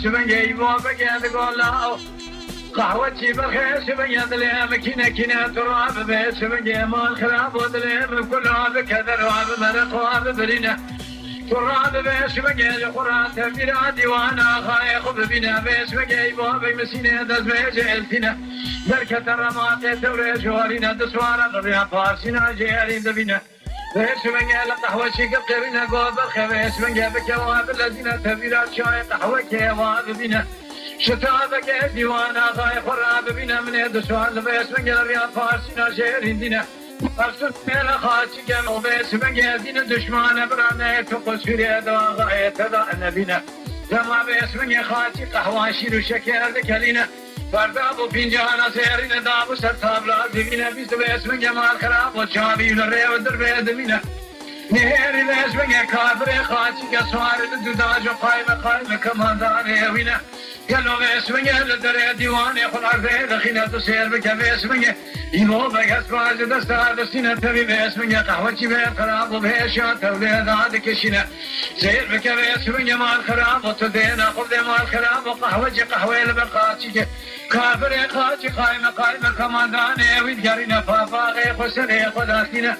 سبنجي بابك يا تقول قهوتي بالخير سبنجي ظلام كنا كنا تراب بيت سبنجي مال خراب وظلام كل هذا كذا راب مرق وهذا برينا تراب بيت سبنجي القرآن تفير ديوانا خايخ بنا بيت سبنجي بابك مسينا دزميج التنا بركة الرمات توري جوارينا دسوارا ضبيا فارسنا جيالين دبينا سبنجي القهوة شيء قبلنا قوب الخير سبنجي بكواب الذين تفيرات شاي قهوة كواب بنا شتابك ديوانا خاي خراب بنا من يد سؤال بس سبنجي الرياض فارسنا شيرين دينا أفسد ميلا خاتي جمع بس سبنجي دين دشمان برانا يتقص في رياضا غاية تدعنا بنا لما بس سبنجي خاتي قهوة شير وشكير ذكالينا فردابو فنجانا سيرين دابو سرطاب لازمينا بيست بس من جمال خراب وشابي للريا ودربي دمينا نهيري بس من كافر خاتي كسوار الدوداج وقايمة كمان داني وينا قالوا بس من الدريا ديواني خلع في دخينا تسير بك بس من يمو بك اسباج دستا دستينا تبي بس من قهوتي بيت خراب وبهشات وليد عادك شنا سير بك بس من جمال خراب وتدينا قبل مال خراب وقهوتي قهوة لبقاتي كافر خاتي قايمة كمان داني ويدقرنا فافاقي خسري خداتنا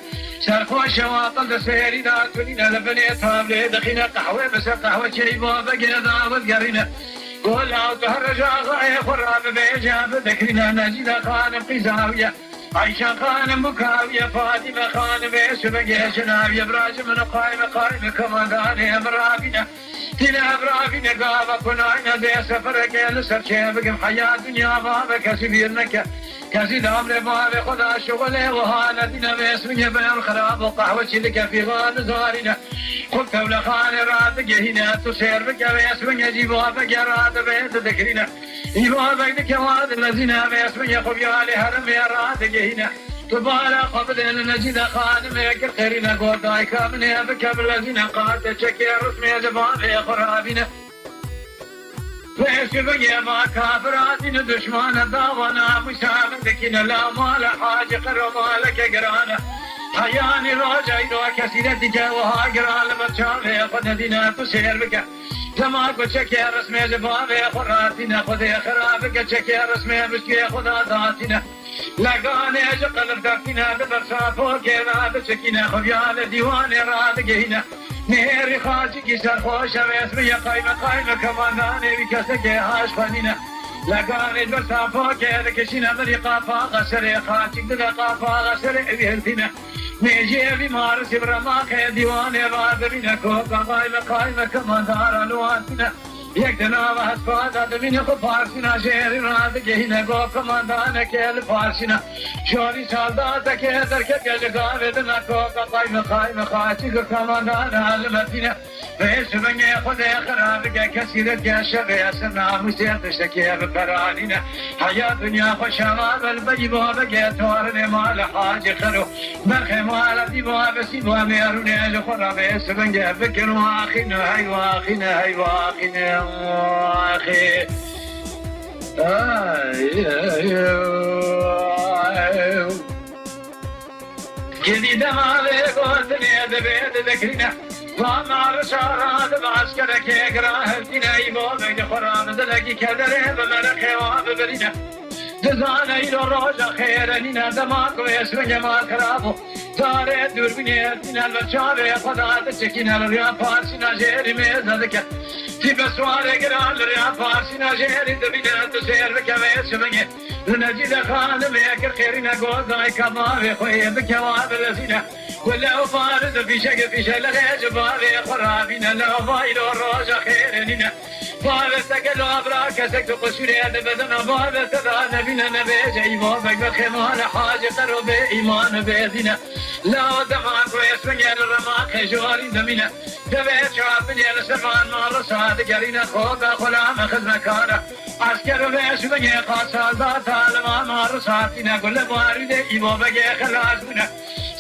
سرخوا شواطل سيري داتولينا لبني تابلي دخينا قهوة بس قهوة شيبا بقنا داود قرينا قول لا تهرج غاية خراب بيجاب ذكرنا نجد خانم قزاوية عيشة خانم بكاوية فاطمة خانم بيسبق جناوية براج من قايمة كمان داني أمرابنا تلا أمرابنا قابا كناينا دي سفرك يلسر شابك حياة دنيا بابا كسبيرنك كسي دامر بابا خدا شغله وهانا دينا بيسمي بين الخراب وقهوة لك في غان زارنا قلت ولخان راد هنا تسير بك بيسمي جيب بابا راد بيت ذكرنا يبابا كواد الذين بيسمي خبيالي هرم راد هنا تبالا قبل نجد خادم يكر خيرنا قوتاي كامنا بك بالذين قاد شكي رسمي زبان خرابنا فيسبق ما كافراتنا دشمان داوانا مسامدكنا لا مال حاج قرمالك قرانا حياني راجعي كسيرتك وها قران لمتشافي خدنا تسير بك لما قلت شكي رسمي زبابي خراتنا خذي خرابك شكي رسمي بشكي خدا ذاتنا لقاني اجقل دفتنا ببرسافو كينا بشكينا خبيان ديواني رادقينا نهيري خاجي سرخوش واسمي قايمة كماناني بكسكي هاش فنينا لقاني برسافو كينا كشينا مريقا فاقا سري خاجي دلقا فاقا سري بيهلتنا نيجي بمارس برماخي ديواني رادبنا كوكا قايمة كمانانا لوانتنا يكتنا وحسفادا دمين خفارسنا شير رادقينا كوكا ماندانا كيل فارسنا شوري سالداتا كيدر كتجلقا بدنا كوكا قايمة خاجي كمانانا المدينة فيس بني خذي خرابك كسيرة جاشة بيسنا مسير تشتكي بقرانينا حياة دنيا خشامات البجي بابك تورني مال حاج خلو برخي مال دي بابسي باميروني لخرا بيس بني بكر واخينا هاي واخينا هاي واخينا واخي جديد مالي قوتني دبيت ذكرنا وما رشارات بعسكرك يقراه الدنيا يبوبك خرام دلقي كدره بمرخي واببرنا دزانا إلو روجا خير لنا دماغ ويسو جمال خرابو تاري دور بني الدنيا البشابة خدات السكينة لريا فارسنا جيري ميزدك في بسواري قران لريا فارسنا جيري دبنا تسير بك ويسو بني لنجد خانم يكر خيرنا قوضاي كماوي خوي بكواب الذين ولا فارد في شق في شلغ جبابي خرابنا لا فايل الروج خيرنا فارستك الابراك سكت قشري بدنا فارست ذا نبينا نبي جاي بابك بخمال حاج قرب ايمان بيدنا لا دمعك ويسمع الرماق جواري دمنا دبيت شافني السمان ما رصاد قرينا خوضا خلام خدمة كارا عسكر بيسمع قاصال ذات ما رصاتنا كل وارد ايبابك خلاصنا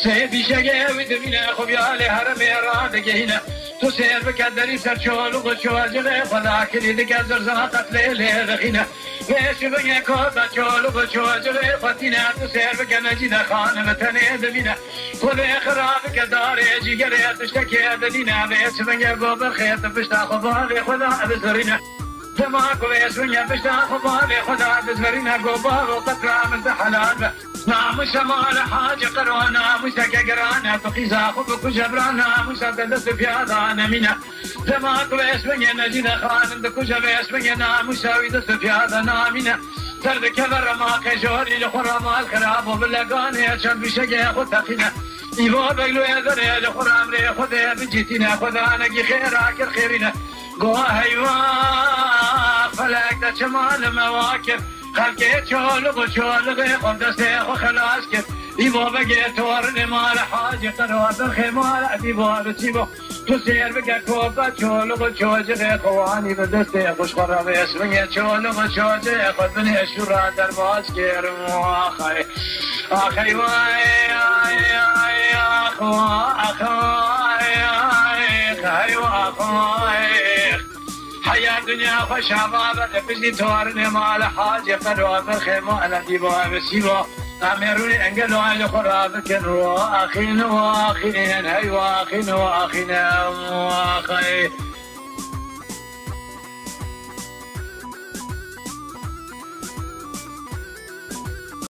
سيدي شقاوي دمينا خبيالي هرمي رادق هنا تسير بكدري سرشول وغشول جغي خذاك اللي دقا زرزاقت ليلي رخينا ليش بقى كوبا شول وغشول جغي خطينا تسير بكا مجيدة خانة متني دمينا خذي خرابك داري جي قريت اشتكي دلينا بيش بقى قوب الخيط بشتا خبالي خذا بزرينا دماغ بيش بقى بشتا خبالي خذا بزرينا قوبا وقطرة من حلال ناموس مال حاجة قروا ناموس كقرانا فقيزا خبك جبرانا مسدد في هذا منا دماغ باسمي نجينا خان دكوش باسمي ناموس ويدس في هذا نامنا ترد كبر ما كجوري لخرام الخراب وباللقاني عشان بشقي خد تقينا يبغى بقلو يذر لخرام لي خذ بجيتنا خذ انا خيرك الخيرنا قوا هيوا فلك شمال مواكب خلقي شولغ شولغ قدسي وخلاص كيف يبغى بقى تورني مال حاجة قنوة الخمال يبغى بتسيبه تسير بقى كوبا شولغ شوجغ قواني بدستي خوش خراب اسمي شولغ شوجغ خذني الشورى درباز كير واخي اخي واي اخي واخي حيا الدنيا فشبابة بزي تورني مال حاجة قدوة بالخيمة أنا ديبا بسيبا أميروني أنقلوا على خرابك واخين واخين هاي واخين واخين واخين